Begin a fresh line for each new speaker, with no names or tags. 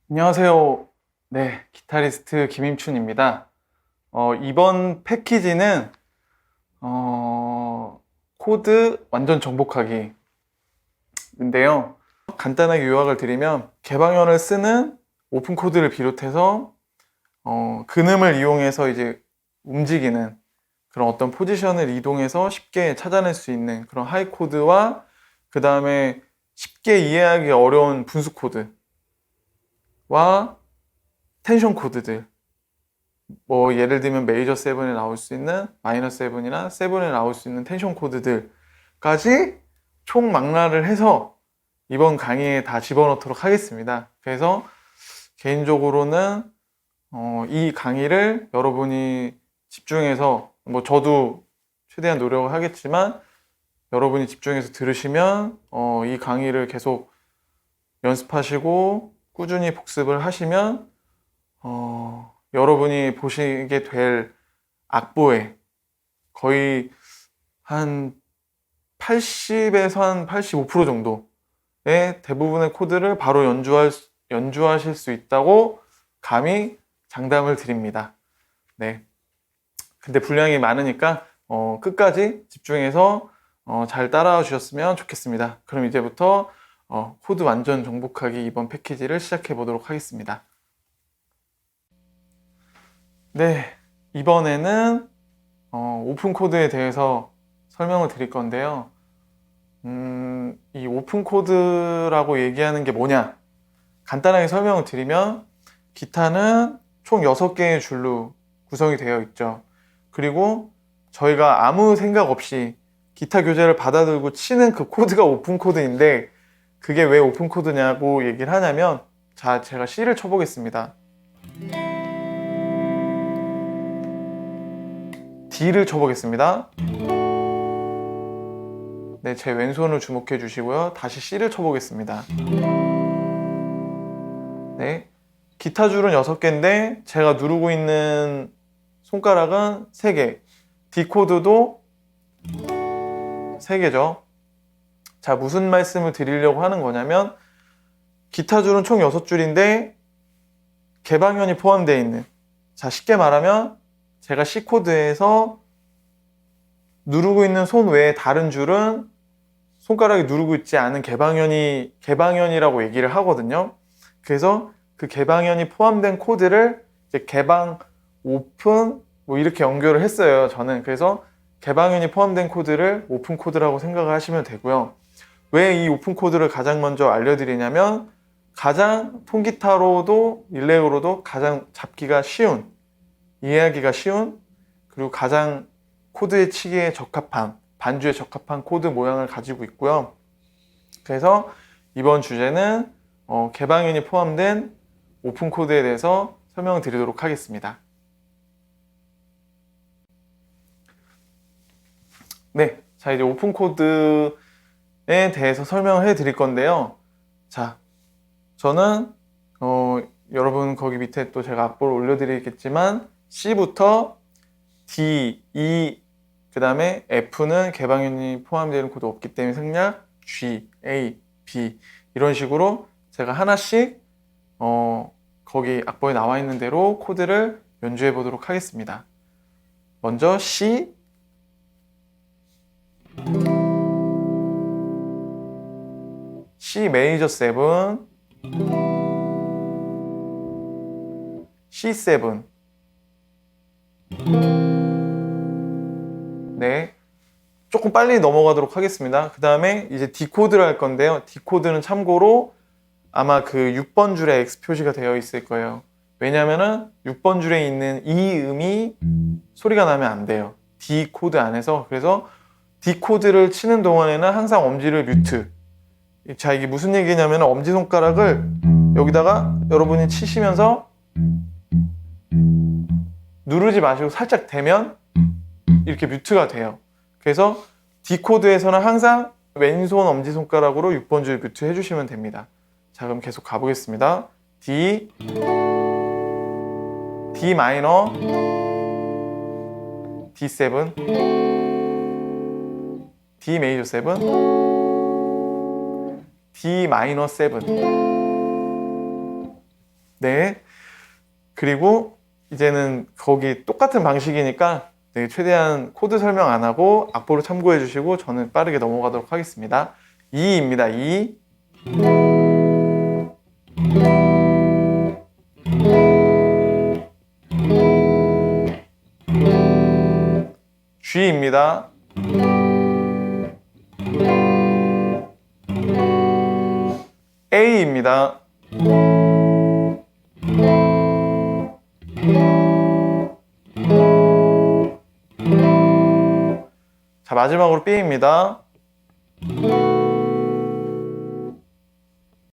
안녕하세요. 네, 기타리스트 김임춘입니다. 이번 패키지는 코드 완전 정복하기인데요. 간단하게 요약을 드리면 개방현을 쓰는 오픈 코드를 비롯해서 근음을 이용해서 이제 움직이는 그런 어떤 포지션을 이동해서 쉽게 찾아낼 수 있는 그런 하이 코드와 그 다음에 쉽게 이해하기 어려운 분수 코드와 텐션 코드들, 뭐 예를 들면 메이저 세븐에 나올 수 있는 마이너 세븐이나 세븐에 나올 수 있는 텐션 코드들까지 총망라를 해서 이번 강의에 다 집어넣도록 하겠습니다. 그래서 개인적으로는 이 강의를 여러분이 집중해서, 뭐 저도 최대한 노력을 하겠지만 여러분이 집중해서 들으시면 이 강의를 계속 연습하시고 꾸준히 복습을 하시면 여러분이 보시게 될 악보에 거의 한 80에서 한 85% 정도의 대부분의 코드를 바로 연주하실 수 있다고 감히 장담을 드립니다. 네. 근데 분량이 많으니까 끝까지 집중해서 잘 따라와 주셨으면 좋겠습니다. 그럼 이제부터 코드 완전 정복하기 이번 패키지를 시작해 보도록 하겠습니다. 네, 이번에는 오픈 코드에 대해서 설명을 드릴 건데요. 이 오픈 코드라고 얘기하는 게 뭐냐? 간단하게 설명을 드리면 기타는 총 6개의 줄로 구성이 되어 있죠. 그리고 저희가 아무 생각 없이 기타 교재를 받아들고 치는 그 코드가 오픈 코드인데 그게 왜 오픈 코드냐고 얘기를 하냐면, 자, 제가 C를 쳐보겠습니다. D를 쳐보겠습니다. 네, 제 왼손을 주목해 주시고요. 다시 C를 쳐보겠습니다. 네, 기타 줄은 6개인데 제가 누르고 있는 손가락은 3개, D 코드도 3개죠. 자, 무슨 말씀을 드리려고 하는 거냐면 기타 줄은 총 6줄인데 개방현이 포함되어 있는, 자, 쉽게 말하면 제가 C 코드에서 누르고 있는 손 외에 다른 줄은 손가락이 누르고 있지 않은 개방현이라고 얘기를 하거든요. 그래서 그 개방현이 포함된 코드를 이제 개방, 오픈 뭐 이렇게 연결을 했어요, 저는. 그래서 개방현이 포함된 코드를 오픈 코드라고 생각을 하시면 되고요. 왜 이 오픈 코드를 가장 먼저 알려드리냐면 가장 통기타로도 일렉으로도 가장 잡기가 쉬운, 이해하기가 쉬운, 그리고 가장 코드의 치기에 적합한, 반주에 적합한 코드 모양을 가지고 있고요. 그래서 이번 주제는 개방현이 포함된 오픈 코드에 대해서 설명을 드리도록 하겠습니다. 네, 자, 이제 오픈 코드에 대해서 설명을 해 드릴 건데요. 자, 저는 여러분 거기 밑에 또 제가 악보를 올려드리겠지만 C부터 D, E, 그 다음에 F는 개방현이 포함되는 코드 없기 때문에 생략, G, A, B 이런 식으로 제가 하나씩 거기 악보에 나와 있는 대로 코드를 연주해 보도록 하겠습니다. 먼저 C, C 메이저 7, C7. 네, 조금 빨리 넘어가도록 하겠습니다. 그 다음에 이제 D 코드를 할 건데요. D 코드는 참고로 아마 그 6번 줄에 X 표시가 되어 있을 거예요. 왜냐면은 6번 줄에 있는 이 음이 소리가 나면 안 돼요, D 코드 안에서. 그래서 D 코드를 치는 동안에는 항상 엄지를 뮤트. 자, 이게 무슨 얘기냐면 엄지손가락을 여기다가 여러분이 치시면서 누르지 마시고 살짝 대면 이렇게 뮤트가 돼요. 그래서 D 코드에서는 항상 왼손 엄지손가락으로 6번 줄 뮤트 해주시면 됩니다. 자, 그럼 계속 가보겠습니다. D, D 마이너, D7, D 메이저 7, D 마이너 7, 네. 그리고 이제는 거기 똑같은 방식이니까 네, 최대한 코드 설명 안 하고 악보를 참고해 주시고 저는 빠르게 넘어가도록 하겠습니다. 2입니다. 2. G입니다. A입니다. 자, 마지막으로 B입니다.